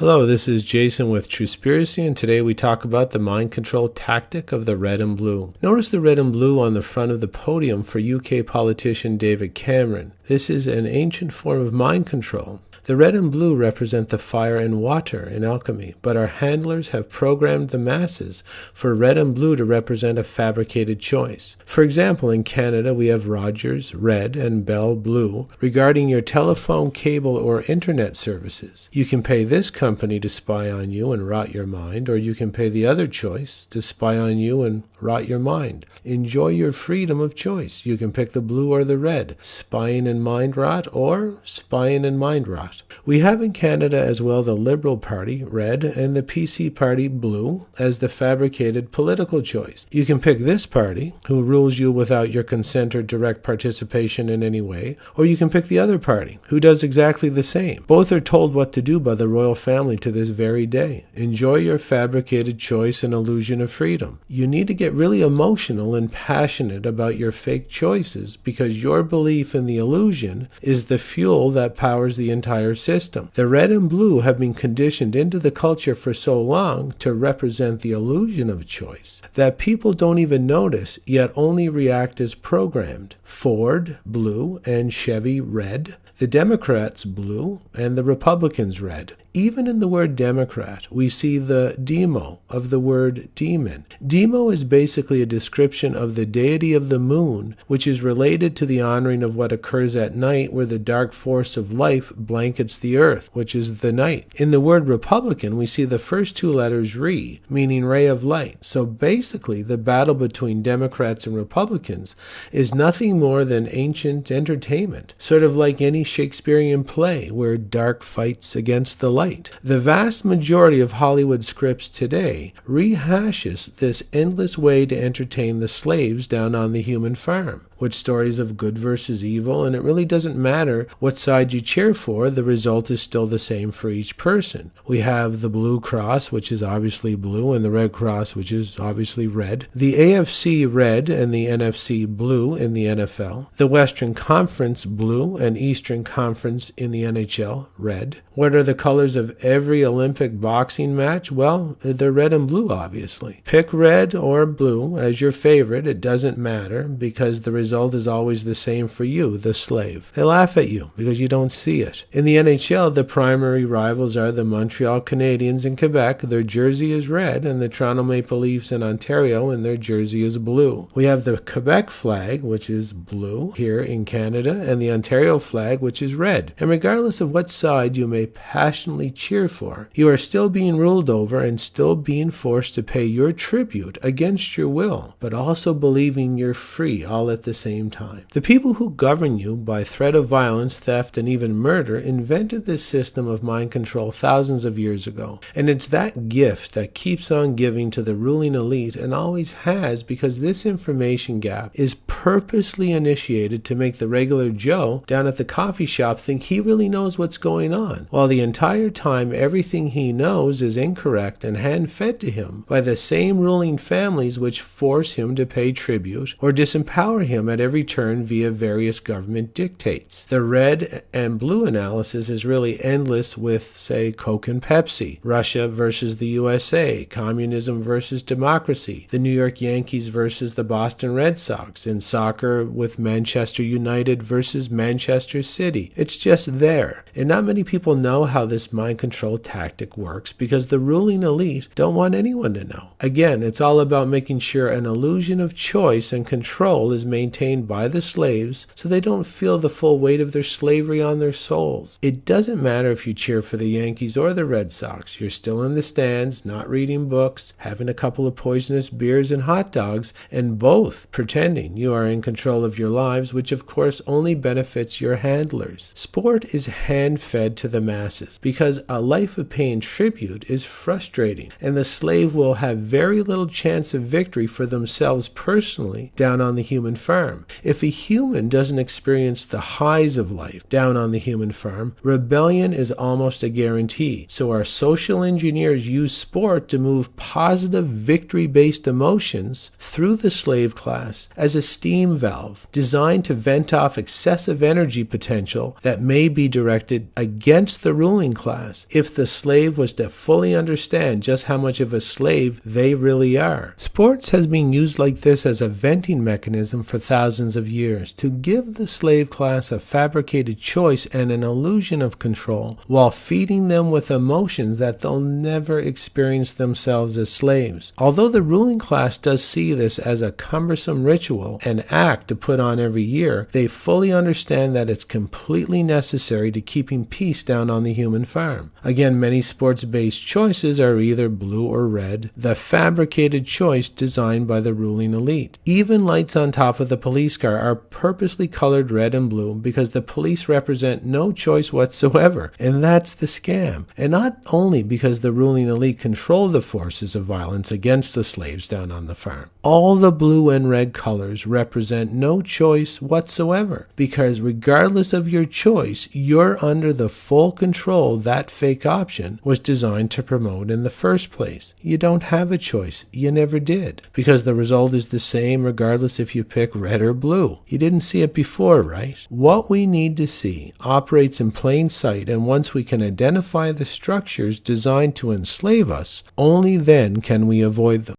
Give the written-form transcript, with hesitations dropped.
Hello, this is Jason with Truspiracy, and today we talk about the mind control tactic of the red and blue. Notice the red and blue on the front of the podium for UK politician David Cameron. This is an ancient form of mind control. The red and blue represent the fire and water in alchemy, but our handlers have programmed the masses for red and blue to represent a fabricated choice. For example, in Canada, we have Rogers, red, and Bell, blue, regarding your telephone, cable, or internet services. You can pay this company to spy on you and rot your mind, or you can pay the other choice to spy on you and rot your mind. Enjoy your freedom of choice. You can pick the blue or the red, spying and mind rot, or spying and mind rot. We have in Canada as well the Liberal Party, red, and the PC Party, blue, as the fabricated political choice. You can pick this party, who rules you without your consent or direct participation in any way, or you can pick the other party, who does exactly the same. Both are told what to do by the royal family to this very day. Enjoy your fabricated choice and illusion of freedom. You need to get really emotional and passionate about your fake choices because your belief in the illusion is the fuel that powers the entire system. The red and blue have been conditioned into the culture for so long to represent the illusion of choice that people don't even notice, yet only react as programmed. Ford, blue, and Chevy, red. The Democrats, blue, and the Republicans, red. Even in the word Democrat, we see the demo of the word demon. Demo is basically a description of the deity of the moon, which is related to the honoring of what occurs at night where the dark force of life blankets the earth, which is the night. In the word Republican, we see the first two letters re, meaning ray of light. So basically, the battle between Democrats and Republicans is nothing more than ancient entertainment, sort of like any Shakespearean play where dark fights against the light. The vast majority of Hollywood scripts today rehashes this endless way to entertain the slaves down on the human farm, with stories of good versus evil, and it really doesn't matter what side you cheer for, the result is still the same for each person. We have the Blue Cross, which is obviously blue, and the Red Cross, which is obviously red. The AFC red and the NFC blue in the NFL. The Western Conference blue and Eastern Conference in the NHL red. What are the colors of every Olympic boxing match? Well, they're red and blue, obviously. Pick red or blue as your favorite. It doesn't matter because the result is always the same for you, the slave. They laugh at you because you don't see it. In the NHL, the primary rivals are the Montreal Canadiens in Quebec. Their jersey is red, and the Toronto Maple Leafs in Ontario, and their jersey is blue. We have the Quebec flag, which is blue here in Canada, and the Ontario flag, which is red. And regardless of what side you may passionately cheer for, you are still being ruled over and still being forced to pay your tribute against your will, but also believing you're free all at the same time. The people who govern you by threat of violence, theft, and even murder invented this system of mind control thousands of years ago. And it's that gift that keeps on giving to the ruling elite and always has, because this information gap is purposely initiated to make the regular Joe down at the coffee shop think he really knows what's going on, while the entire time everything he knows is incorrect and hand-fed to him by the same ruling families which force him to pay tribute or disempower him at every turn via various government dictates. The red and blue analysis is really endless with, say, Coke and Pepsi, Russia versus the USA, communism versus democracy, the New York Yankees versus the Boston Red Sox, in soccer with Manchester United versus Manchester City. It's just there. And not many people know how this mind control tactic works because the ruling elite don't want anyone to know. Again, it's all about making sure an illusion of choice and control is maintained by the slaves so they don't feel the full weight of their slavery on their souls. It doesn't matter if you cheer for the Yankees or the Red Sox. You're still in the stands, not reading books, having a couple of poisonous beers and hot dogs, and both pretending you are in control of your lives, which of course only benefits your handlers. Sport is hand-fed to the masses because a life of paying tribute is frustrating, and the slave will have very little chance of victory for themselves personally down on the human farm. If a human doesn't experience the highs of life down on the human farm, rebellion is almost a guarantee. So our social engineers use sport to move positive victory-based emotions through the slave class as a steam valve designed to vent off excessive energy potential that may be directed against the ruling class class if the slave was to fully understand just how much of a slave they really are. Sports has been used like this as a venting mechanism for thousands of years to give the slave class a fabricated choice and an illusion of control while feeding them with emotions that they'll never experience themselves as slaves. Although the ruling class does see this as a cumbersome ritual and act to put on every year, they fully understand that it's completely necessary to keeping peace down on the human farm. Again, many sports-based choices are either blue or red, the fabricated choice designed by the ruling elite. Even lights on top of the police car are purposely colored red and blue because the police represent no choice whatsoever, and that's the scam. And not only because the ruling elite control the forces of violence against the slaves down on the farm. All the blue and red colors represent no choice whatsoever, because regardless of your choice, you're under the full control that fake option was designed to promote in the first place. You don't have a choice. You never did, because the result is the same regardless if you pick red or blue. You didn't see it before, right? What we need to see operates in plain sight, and once we can identify the structures designed to enslave us, only then can we avoid them.